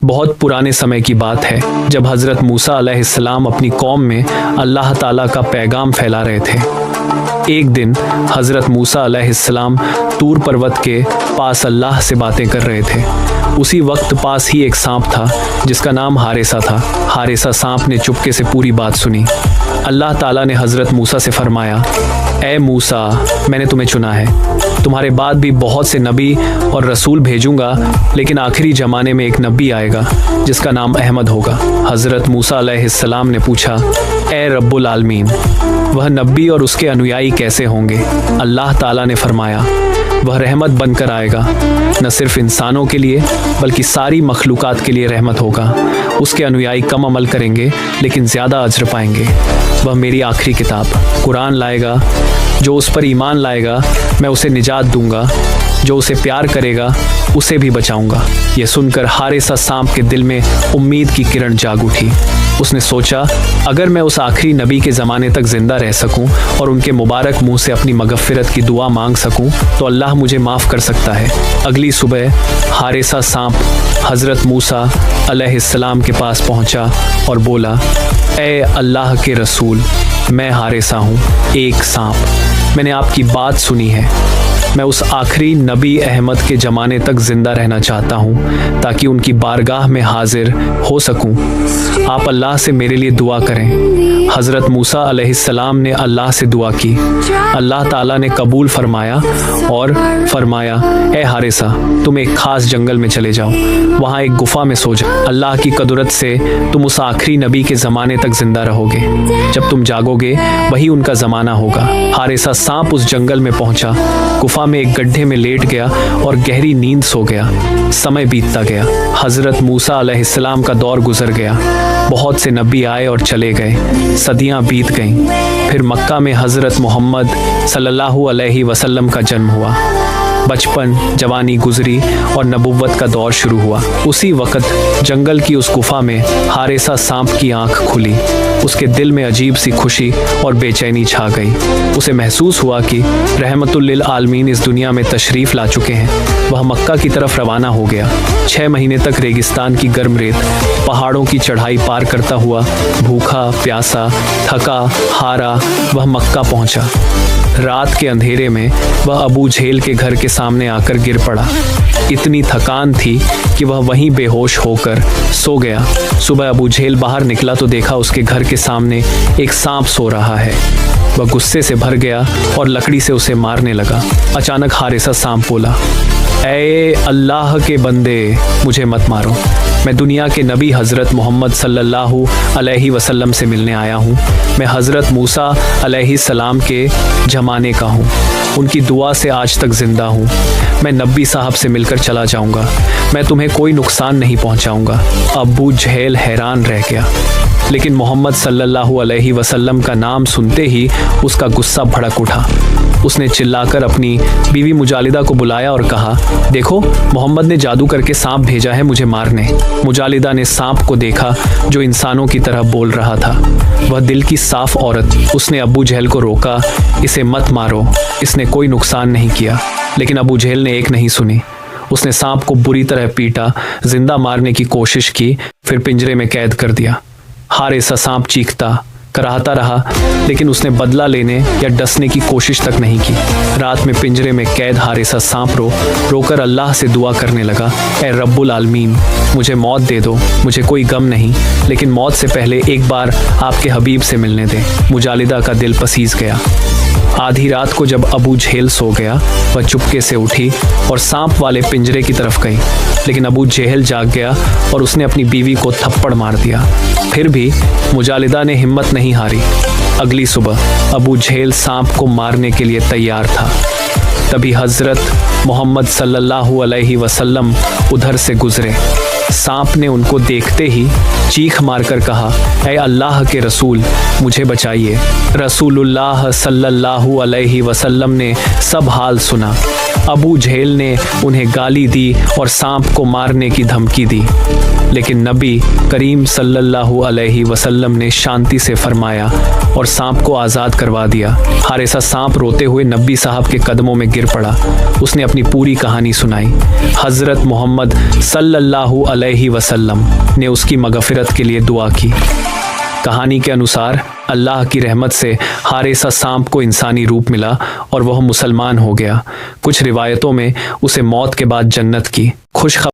बहुत पुराने समय की बात है जब हज़रत मूसा अलैहिस्सलाम अपनी कौम में अल्लाह ताला का पैगाम फैला रहे थे। एक दिन हज़रत मूसा अलैहिस्सलाम तूर पर्वत के पास अल्लाह से बातें कर रहे थे। उसी वक्त पास ही एक सांप था जिसका नाम हारिसा था। हारिसा सांप ने चुपके से पूरी बात सुनी। अल्लाह ताला ने हज़रत मूसा से फरमाया, ए मूसा, मैंने तुम्हें चुना है। तुम्हारे बाद भी बहुत से नबी और रसूल भेजूंगा, लेकिन आखिरी ज़माने में एक नबी आएगा जिसका नाम अहमद होगा। हज़रत मूसा अलैहिस्सलाम ने पूछा, ए रब्बुल आलमीन, वह नबी और उसके अनुयायी कैसे होंगे? अल्लाह ताला ने फरमाया, वह रहमत बनकर आएगा, न सिर्फ इंसानों के लिए बल्कि सारी मखलूकात के लिए रहमत होगा। उसके अनुयायी कम अमल करेंगे लेकिन ज़्यादा अज्र पाएंगे। वह मेरी आखिरी किताब कुरान लाएगा। जो उस पर ईमान लाएगा मैं उसे निजात दूंगा, जो उसे प्यार करेगा उसे भी बचाऊंगा। यह सुनकर हारिसा सांप के दिल में उम्मीद की किरण जाग उठी। उसने सोचा, अगर मैं उस आखिरी नबी के ज़माने तक ज़िंदा रह सकूं और उनके मुबारक मुंह से अपनी मगफ़िरत की दुआ मांग सकूं तो अल्लाह मुझे माफ़ कर सकता है। अगली सुबह हारिसा सांप हज़रत मूसा अलैहिस्सलाम के पास पहुंचा और बोला, ए अल्लाह के रसूल, मैं हारिसा हूँ, एक सांप। मैंने आपकी बात सुनी है। मैं उस आखिरी नबी अहमद के ज़माने तक ज़िंदा रहना चाहता हूँ ताकि उनकी बारगाह में हाजिर हो सकूँ। आप अल्लाह से मेरे लिए दुआ करें। हज़रत मूसा अलैहिस्सलाम ने अल्लाह से दुआ की। अल्लाह ताला ने कबूल फरमाया और फरमाया, ए हारिसा, तुम एक ख़ास जंगल में चले जाओ, वहाँ एक गुफ़ा में सो जाओ। अल्लाह की कुदरत से तुम उस आखिरी नबी के ज़माने तक ज़िंदा रहोगे। जब तुम जागोगे वही उनका ज़माना होगा। हारिसा सांप उस जंगल में पहुँचा, गुफ़ा में एक गड्ढे में लेट गया और गहरी नींद सो गया। समय बीतता गया। हज़रत मूसा अलैहिस्सलाम का दौर गुजर गया। बहुत से नबी आए और चले गए। सदियां बीत गईं। फिर मक्का में हज़रत मोहम्मद सल्लल्लाहु अलैहि वसल्लम का जन्म हुआ। बचपन, जवानी गुजरी और नबुव्वत का दौर शुरू हुआ। उसी वक्त जंगल की उस गुफा में हारिसा सांप की आंख खुली। उसके दिल में अजीब सी खुशी और बेचैनी छा गई। उसे महसूस हुआ कि रहमतुल लिल आलमीन इस दुनिया में तशरीफ़ ला चुके हैं। वह मक्का की तरफ रवाना हो गया। 6 महीने तक रेगिस्तान की गर्म रेत, पहाड़ों की चढ़ाई पार करता हुआ, भूखा प्यासा, थका हारा वह मक्का पहुंचा। रात के अंधेरे में वह अबू झेल के घर के सामने आकर गिर पड़ा। इतनी थकान थी कि वह वहीं बेहोश होकर सो गया। सुबह अबू झेल बाहर निकला तो देखा उसके घर के सामने एक सांप सो रहा है। वह गुस्से से भर गया और लकड़ी से उसे मारने लगा। अचानक हारिसा सांप बोला, ऐ अल्लाह के बंदे, मुझे मत मारो। मैं दुनिया के नबी हज़रत मोहम्मद सल्लल्लाहु अलैहि वसल्लम से मिलने आया हूँ। मैं हज़रत मूसा अलैहिस्सलाम के ज़माने का हूँ। उनकी दुआ से आज तक ज़िंदा हूँ। मैं नबी साहब से मिलकर चला जाऊँगा। मैं तुम्हें कोई नुकसान नहीं पहुँचाऊँगा। अबू झेल हैरान रह गया, लेकिन मोहम्मद सल्लल्लाहु अलैहि वसल्लम का नाम सुनते ही उसका गुस्सा भड़क उठा। उसने चिल्लाकर अपनी बीवी मुजालिदा को बुलाया और कहा, देखो, मोहम्मद ने जादू करके सांप भेजा है मुझे मारने। मुजालिदा ने सांप को देखा जो इंसानों की तरह बोल रहा था। वह दिल की साफ औरत। उसने अबू जहल को रोका, इसे मत मारो, इसने कोई नुकसान नहीं किया। लेकिन अबू जहल ने एक नहीं सुनी। उसने सांप को बुरी तरह पीटा, जिंदा मारने की कोशिश की, फिर पिंजरे में कैद कर दिया। हारिसा सांप चीखता कराहता रहा, लेकिन उसने बदला लेने या डसने की कोशिश तक नहीं की। रात में पिंजरे में कैद हारिसा सांप रोकर अल्लाह से दुआ करने लगा, ए रब्बुल आलमीन, मुझे मौत दे दो, मुझे कोई गम नहीं, लेकिन मौत से पहले एक बार आपके हबीब से मिलने दें। मुजालिदा का दिल पसीज गया। आधी रात को जब अबू झेल सो गया, वह चुपके से उठी और सांप वाले पिंजरे की तरफ गई, लेकिन अबू झेल जाग गया और उसने अपनी बीवी को थप्पड़ मार दिया। फिर भी मुजालिदा ने हिम्मत नहीं हारी। अगली सुबह अबू झेल सांप को मारने के लिए तैयार था। तभी हज़रत मोहम्मद सल्लल्लाहु अलैहि वसल्लम उधर से गुजरे। सांप ने उनको देखते ही चीख मारकर कहा, ऐ अल्लाह के रसूल, मुझे बचाइए। रसूलुल्लाह सल्लल्लाहु अलैहि वसल्लम ने सब हाल सुना। अबू झेल ने उन्हें गाली दी और सांप को मारने की धमकी दी, लेकिन नबी करीम सल्लल्लाहु अलैहि वसल्लम ने शांति से फरमाया और सांप को आज़ाद करवा दिया। हारिसा सांप रोते हुए नबी साहब के कदमों में गिर पड़ा। उसने अपनी पूरी कहानी सुनाई। हज़रत मोहम्मद सल्लल्लाहु अलैहि वसल्लम ने उसकी मगफिरत के लिए दुआ की। कहानी के अनुसार अल्लाह की रहमत से हारिसा सांप को इंसानी रूप मिला और वह मुसलमान हो गया। कुछ रिवायतों में उसे मौत के बाद जन्नत की खुशखबरी